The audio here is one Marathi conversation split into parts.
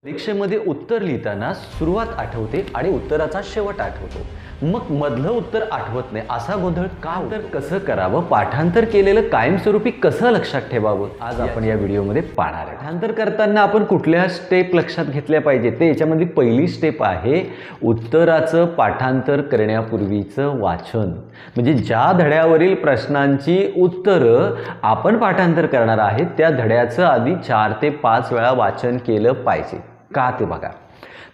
परीक्षेमध्ये उत्तर लिहिताना सुरुवात आठवते आणि उत्तराचा शेवट आठवतो, मग मधलं उत्तर आठवत नाही, असा गोंधळ का होतो? कसं करावं, पाठांतर केलेलं कायमस्वरूपी कसं लक्षात ठेवावं, आज आपण या व्हिडिओमध्ये पाहणार आहे. पाठांतर करताना आपण कुठल्या स्टेप लक्षात घेतल्या पाहिजे, ते याच्यामधली पहिली स्टेप आहे उत्तराचं पाठांतर करण्यापूर्वीचं वाचन. म्हणजे ज्या धड्यावरील प्रश्नांची उत्तरं आपण पाठांतर करणार आहे त्या धड्याचं आधी 4 ते 5 वेळा वाचन केलं पाहिजे. का ते बघा.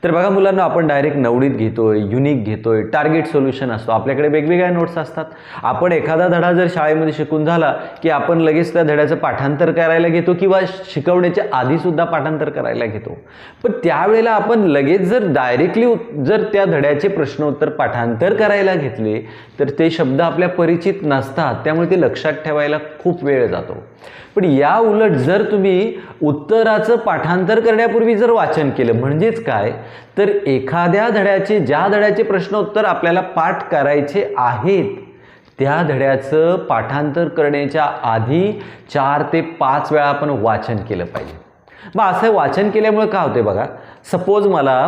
तर बघा मुलांना, आपण डायरेक्ट नवनीत घेतोय, युनिक घेतोय, टार्गेट सोल्युशन असतो, आपल्याकडे वेगवेगळ्या नोट्स असतात. आपण एखादा धडा जर शाळेमध्ये शिकून झाला की आपण लगेच त्या धड्याचं पाठांतर करायला घेतो किंवा शिकवण्याच्या आधीसुद्धा पाठांतर करायला घेतो. पण त्यावेळेला आपण लगेच जर डायरेक्टली जर त्या धड्याचे प्रश्न उत्तर पाठांतर करायला घेतले तर ते शब्द आपल्या परिचित नसतात, त्यामुळे ते लक्षात ठेवायला खूप वेळ जातो. पण या उलट जर तुम्ही उत्तराचं पाठांतर करण्यापूर्वी जर वाचन केलं, म्हणजेच काय तर एखाद्या धड्याचे, ज्या धड्याचे प्रश्न उत्तर आपल्याला पाठ करायचे आहेत त्या धड्याचं पाठांतर करण्याच्या आधी 4 ते 5 वेळा आपण वाचन केलं पाहिजे. मग असं वाचन केल्यामुळे काय होते बघा, सपोज मला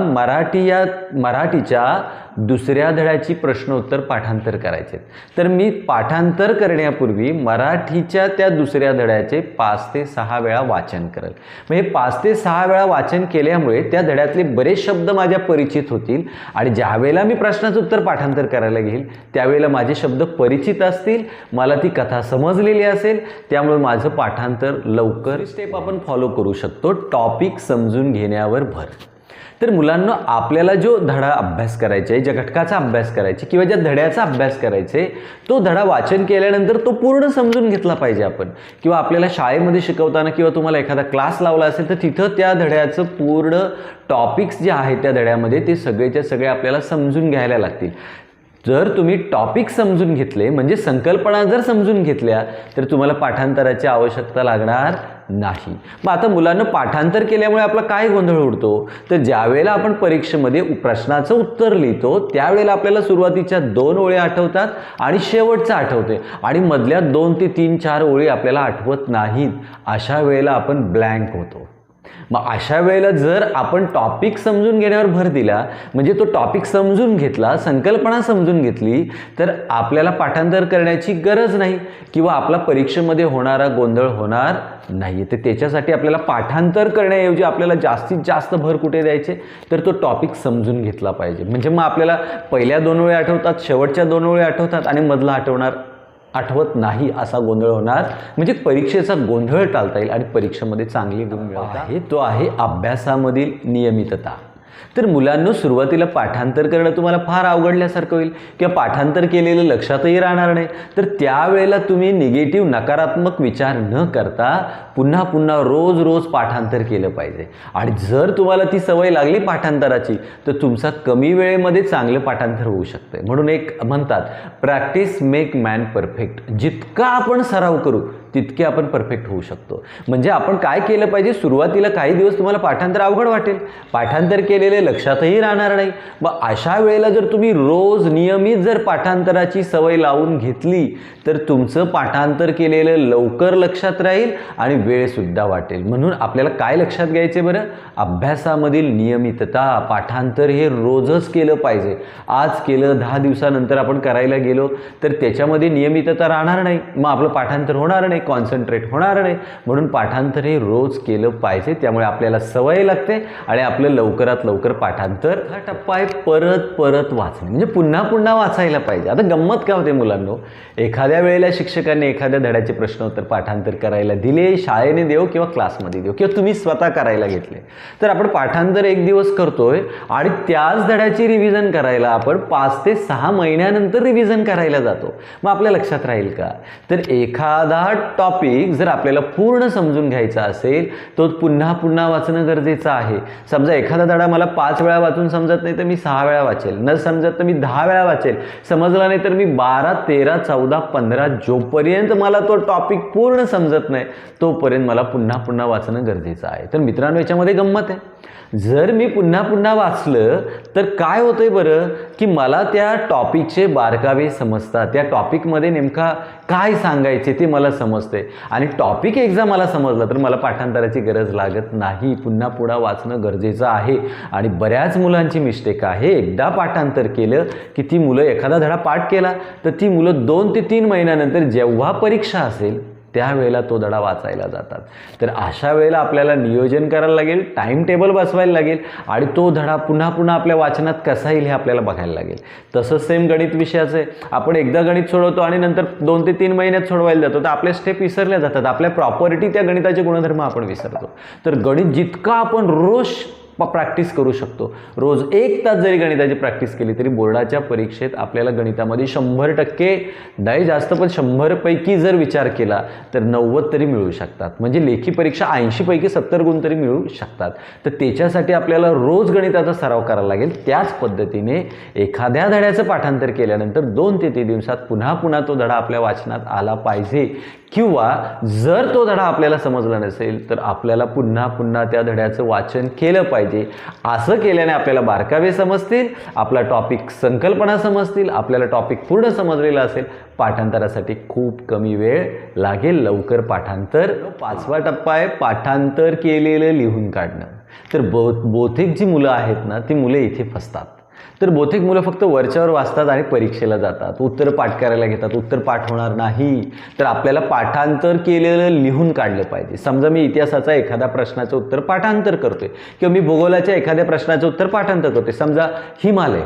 मराठीच्या दुसऱ्या धड्याची प्रश्न उत्तर पाठांतर करायचे, तर मी पाठांतर करण्यापूर्वी मराठीच्या त्या दुसऱ्या धड्याचे 5 ते 6 वेळा वाचन करेल. मग हे 5 ते 6 वेळा वाचन केल्यामुळे त्या धड्यातले बरेच शब्द माझ्या परिचित होतील आणि ज्या वेळेला मी प्रश्नाचं उत्तर पाठांतर करायला घेईल त्यावेळेला माझे शब्द परिचित असतील, मला ती कथा समजलेली असेल, त्यामुळे माझं पाठांतर लवकर. स्टेप आपण फॉलो करू शकतो, टॉपिक समजून घेण्यावर भर. तर मुलांना, आपल्याला जो धडा अभ्यास करायचा आहे, ज्या घटकाचा अभ्यास करायचा किंवा ज्या धड्याचा अभ्यास करायचा आहे, तो धडा वाचन केल्यानंतर तो पूर्ण समजून घेतला पाहिजे आपण. किंवा आपल्याला शाळेमध्ये शिकवताना किंवा तुम्हाला एखादा क्लास लावला असेल तर तिथं त्या धड्याचं पूर्ण टॉपिक्स जे आहेत त्या धड्यामध्ये ते सगळेच्या सगळे आपल्याला समजून घ्यायला लागतील. जर तुम्ही टॉपिक समजून घेतले, म्हणजे संकल्पना जर समजून घेतल्या, तर तुम्हाला पाठांतराची आवश्यकता लागणार नाही. मग आता मुलांना, पाठांतर केल्यामुळे आपला काय गोंधळ उडतो, तर ज्यावेळेला आपण परीक्षेमध्ये प्रश्नाचं उत्तर लिहितो त्यावेळेला आपल्याला सुरुवातीच्या 2 ओळी आठवतात आणि शेवटचं आठवते आणि मधल्या 2 ते 3-4 ओळी आपल्याला आठवत नाहीत. अशा वेळेला आपण ब्लँक होतो. मग अशा वेळेला जर आपण टॉपिक समजून घेण्यावर भर दिला, म्हणजे तो टॉपिक समजून घेतला, संकल्पना समजून घेतली, तर आपल्याला पाठांतर करण्याची गरज नाही किंवा आपला परीक्षेमध्ये होणारा गोंधळ होणार नाही. तर त्याच्यासाठी आपल्याला पाठांतर करण्याऐवजी आपल्याला जास्तीत जास्त भर कुठे द्यायचे, तर तो टॉपिक समजून घेतला पाहिजे. म्हणजे मग आपल्याला पहिल्या 2 ओळी आठवतात, शेवटच्या 2 ओळी आठवतात आणि मधला आठवत नाही असा गोंधळ होणार. म्हणजे परीक्षेचा गोंधळ टाळता येईल आणि परीक्षेमध्ये चांगले गुण मिळवता आहे. तो आहे अभ्यासामधील नियमितता. तर मुलांना, सुरुवातीला पाठांतर करणं तुम्हाला फार अवघडल्यासारखं होईल किंवा पाठांतर केलेलं लक्षातही राहणार नाही. तर त्यावेळेला तुम्ही निगेटिव्ह, नकारात्मक विचार न करता पुन्हा पुन्हा रोज पाठांतर केलं पाहिजे. आणि जर तुम्हाला ती सवय लागली पाठांतराची तर तुमचा कमी वेळेमध्ये चांगलं पाठांतर होऊ शकतं. म्हणून एक म्हणतात, प्रॅक्टिस मेक मॅन परफेक्ट. जितका आपण सराव करू तितके आपण परफेक्ट होऊ शकतो. म्हणजे आपण काय केलं पाहिजे, सुरुवातीला काही दिवस तुम्हाला पाठांतर अवघड वाटेल, पाठांतर केलेले लक्षातही राहणार नाही. मग अशा वेळेला जर तुम्ही रोज नियमित जर पाठांतराची सवय लावून घेतली तर तुमचं पाठांतर केलेलं लवकर लक्षात राहील आणि वेळसुद्धा वाटेल. म्हणून आपल्याला काय लक्षात घ्यायचे बरं, अभ्यासामधील नियमितता. पाठांतर हे रोजच केलं पाहिजे. आज केलं, 10 दिवसानंतर आपण करायला गेलो तर त्याच्यामध्ये नियमितता राहणार नाही, मग आपलं पाठांतर होणार नाही, कॉन्सन्ट्रेट होणार नाही. म्हणून पाठांतर हे रोज केलं पाहिजे. त्यामुळे आपल्याला सवय लागते आणि आपलं लवकरात लवकर पाठांतर. हा टप्पा आहे परत वाचणे, म्हणजे पुन्हा पुन्हा वाचायला पाहिजे. आता गंमत काय होते मुलांनो, एखाद्या वेळेला शिक्षकांनी एखाद्या धड्याचे प्रश्न उत्तर पाठांतर करायला दिले, शाळेने देऊ किंवा क्लासमध्ये देऊ किंवा तुम्ही स्वतः करायला घेतले, तर आपण पाठांतर 1 दिवस करतोय आणि त्याच धड्याची रिव्हिजन करायला आपण 5 ते 6 महिन्यानंतर रिव्हिजन करायला जातो. मग आपल्या लक्षात राहील का? तर एखादा टॉपिक जर आपल्याला पूर्ण समजून घ्यायचा असेल तो पुन्हा पुन्हा वाचणं गरजेचं आहे. समजा एखादा धडा मला 5 वेळा वाचून समजत नाही तर मी 6 वेळा वाचेल, न समजत तर मी 10 वेळा वाचेल, समजला नाही तर मी 12, 13, 14, 15, जोपर्यंत मला तो टॉपिक पूर्ण समजत नाही तोपर्यंत मला पुन्हा पुन्हा वाचणं गरजेचं आहे. तर मित्रांनो, याच्यामध्ये गंमत आहे. जर मी पुन्हा पुन्हा वाचलं तर काय होतंय बरं, की मला त्या टॉपिकचे बारकावे समजतात, त्या टॉपिकमध्ये नेमका काय सांगायचे ते मला समजते आणि टॉपिक एकदा मला समजलं तर मला पाठांतराची गरज लागत नाही. पुन्हा पुढं वाचणं गरजेचं आहे. आणि बऱ्याच मुलांची मिस्टेक आहे, एकदा पाठांतर केलं की ती मुलं एखादा धडा पाठ केला तर ती मुलं 2 ते 3 महिन्यानंतर जेव्हा परीक्षा असेल त्यावेळेला तो धडा वाचायला जातात. तर अशा वेळेला आपल्याला नियोजन करायला लागेल, टाईम टेबल बसवायला लागेल आणि तो धडा पुन्हा पुन्हा आपल्या वाचनात कसा येईल हे आपल्याला बघायला लागेल. तसंच सेम गणित विषयाचं आहे. आपण एकदा गणित सोडवतो आणि नंतर 2 ते 3 महिन्यात सोडवायला जातो तर आपल्या स्टेप विसरल्या जातात, आपल्या प्रॉपर्टी त्या गणिताचे गुणधर्म आपण विसरतो. तर गणित जितका आपण रोज प्रॅक्टिस करू शकतो, रोज 1 तास जरी गणिताची प्रॅक्टिस केली तरी बोर्डाच्या परीक्षेत आपल्याला गणितामध्ये 100% नाही जास्त पण 100 पैकी जर विचार केला तर 90 तरी मिळू शकतात. म्हणजे लेखी परीक्षा 80 पैकी 70 गुण तरी मिळू शकतात. तर त्याच्यासाठी आपल्याला रोज गणिताचा सराव करायला लागेल. त्याच पद्धतीने एखाद्या धड्याचं पाठांतर केल्यानंतर 2 ते 3 दिवसात पुन्हा पुन्हा तो धडा आपल्या वाचनात आला पाहिजे. किंवा जर तो धडा आपल्याला समजला नसेल तर आपल्याला पुन्हा पुन्हा त्या धड्याचं वाचन केलं पाहिजे. असं केल्याने आपल्याला बारकावे समजतील, आपला टॉपिक संकल्पना समजतील, आपल्याला टॉपिक पूर्ण समजलेला असेल. पाठांतरासाठी खूप कमी वेळ लागेल. लवकर पाठांतर. 5वा टप्पा आहे पाठांतर केलेलं लिहून काढणं. तर बहुतेक जी मुलं आहेत ना ती मुलं इथे फसतात. तर बहुतेक मुलं फक्त वरच्यावर वाचतात आणि परीक्षेला जातात, उत्तर पाठ करायला घेतात, उत्तर पाठ होणार नाही. तर आपल्याला पाठांतर केलेलं लिहून काढलं पाहिजे. समजा मी इतिहासाचा एखाद्या प्रश्नाचं उत्तर पाठांतर करतोय किंवा मी भूगोलाच्या एखाद्या प्रश्नाचं उत्तर पाठांतर करतोय. समजा हिमालय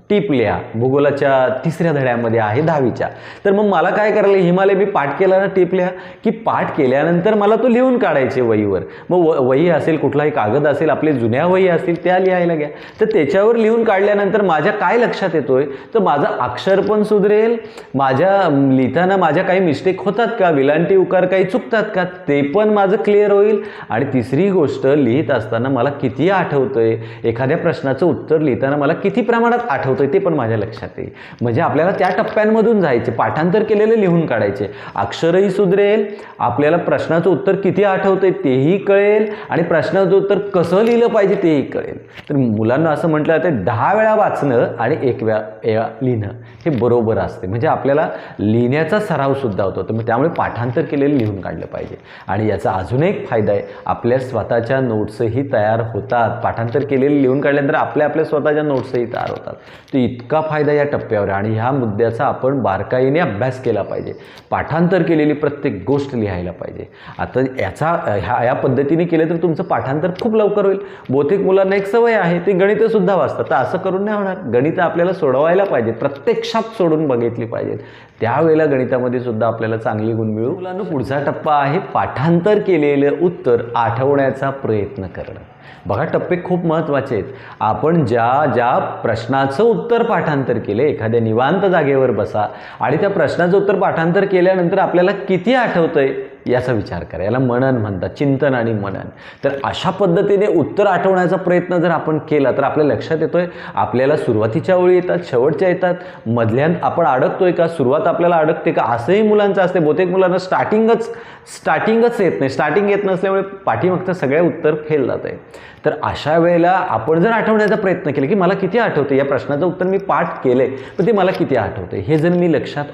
टीप लिहा, भूगोलाच्या 3ऱ्या धड्यामध्ये आहे 10वीच्या. तर मग मला काय करायला, हिमालय मी पाठ केला ना टीप लिहा की पाठ केल्यानंतर मला तो लिहून काढायचे वहीवर. मग वही असेल, कुठलाही कागद असेल, आपले जुन्या वही असतील त्या लिहायला घ्या. तर त्याच्यावर लिहून काढल्यानंतर माझ्या काय लक्षात येतोय तर माझं अक्षर पण सुधरेल, माझ्या लिहिताना माझ्या काही मिस्टेक होतात का, विलांटी उकार काही चुकतात का ते पण माझं क्लिअर होईल. आणि तिसरी गोष्ट, लिहित असताना मला किती आठवतंय, एखाद्या प्रश्नाचं उत्तर लिहिताना मला किती प्रमाणात आठवतं ते पण माझ्या लक्षात येईल. म्हणजे आपल्याला त्या टप्प्यांमधून जायचे, पाठांतर केलेले लिहून काढायचे. अक्षरही सुधरेल, आपल्याला प्रश्नाचं उत्तर किती आठवतंय तेही कळेल आणि प्रश्नाचं उत्तर कसं लिहिलं पाहिजे तेही कळेल. तर मुलांना असं म्हटलं जातं 10 वेळा वाचणं आणि 1 वेळा लिहिणं हे बरोबर असते. म्हणजे आपल्याला लिहिण्याचा सराव सुद्धा होतो. तर त्यामुळे पाठांतर केलेलं लिहून काढलं पाहिजे. आणि याचा अजून एक फायदा आहे, आपल्या स्वतःच्या नोट्सही तयार होतात. पाठांतर केलेलं लिहून काढल्यानंतर आपल्या स्वतःच्या नोट्सही तयार होतात. तर इतका फायदा या टप्प्यावर आहे आणि ह्या मुद्द्याचा आपण बारकाईने अभ्यास केला पाहिजे. पाठांतर केलेली प्रत्येक गोष्ट लिहायला पाहिजे. आता या पद्धतीने केलं तर तुमचं पाठांतर खूप लवकर होईल. बहुतेक मुलांना एक सवय आहे, ती गणितंसुद्धा वाचतात. तर असं करून नाही होणार. गणितं आपल्याला सोडवायला पाहिजे, प्रत्यक्षात सोडून बघितली पाहिजेत. त्यावेळेला गणितामध्ये सुद्धा आपल्याला चांगली गुण मिळू. मुलांना पुढचा टप्पा आहे पाठांतर केलेलं उत्तर आठवण्याचा प्रयत्न करणं. बघा, टप्पे खूप महत्त्वाचे आहेत. आपण ज्या प्रश्नाचं उत्तर पाठांतर केले, एखाद्या निवांत जागेवर बसा आणि त्या प्रश्नाचं उत्तर पाठांतर केल्यानंतर आपल्याला किती आठवतंय याचा विचार करा. याला मनन म्हणतात, चिंतन आणि मनन. तर अशा पद्धतीने उत्तर आठवण्याचा प्रयत्न जर आपण केला तर आपल्या लक्षात येतोय, आपल्याला सुरुवातीच्या ओळी येतात, शेवटच्या येतात, मधल्यात आपण अडकतोय का, सुरुवात आपल्याला अडकते का, असंही मुलांचं असते. बहुतेक मुलांना स्टार्टिंगच येत नाही. स्टार्टिंग येत नसल्यामुळे पाठीमागचं सगळे उत्तर फेल जात आहे. तर अशा वेळेला आपण जर आठवण्याचा प्रयत्न केला की मला किती आठवते, या प्रश्नाचं उत्तर मी पाठ केलंय पण ते मला किती आठवते, हे जर मी लक्षात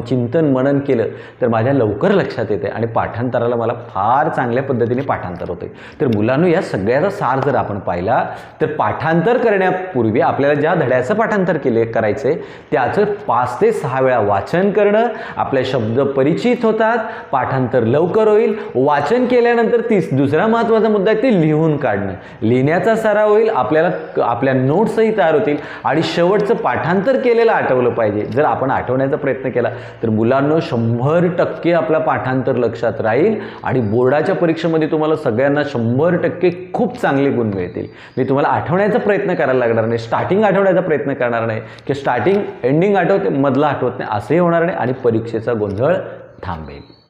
चिंतन मनन केलं तर माझ्या लवकर लक्षात येते आणि पाठांतराला मला फार चांगल्या पद्धतीने पाठांतर होते. तर मुलांनो, या सगळ्याचा सार जर आपण पाहिला तर पाठांतर करण्यापूर्वी आपल्याला ज्या धड्याचं पाठांतर करायचं आहे त्याचं 5 ते 6 वेळा वाचन करणं. आपले शब्द परिचित होतात, पाठांतर लवकर होईल. वाचन केल्यानंतर दुसरा महत्त्वाचा मुद्दा आहे ते लिहून काढणं. लिहिण्याचा सराव होईल, आपल्या नोट्सही तयार होतील आणि शेवटचं पाठांतर केलेलं आठवलं पाहिजे. जर आपण आठवण्याचा प्रयत्न केला तर मुलांनो 100% आपला पाठांतर लक्षात राहील आणि बोर्डाच्या परीक्षेमध्ये तुम्हाला सगळ्यांना 100% खूप चांगले गुण मिळतील. मी तुम्हाला आठवण्याचा प्रयत्न करायला लागणार नाही, स्टार्टिंग आठवण्याचा प्रयत्न करणार नाही की स्टार्टिंग एंडिंग आठवते मधला आठवत नाही, असंही होणार नाही आणि परीक्षेचा गोंधळ थांबेल.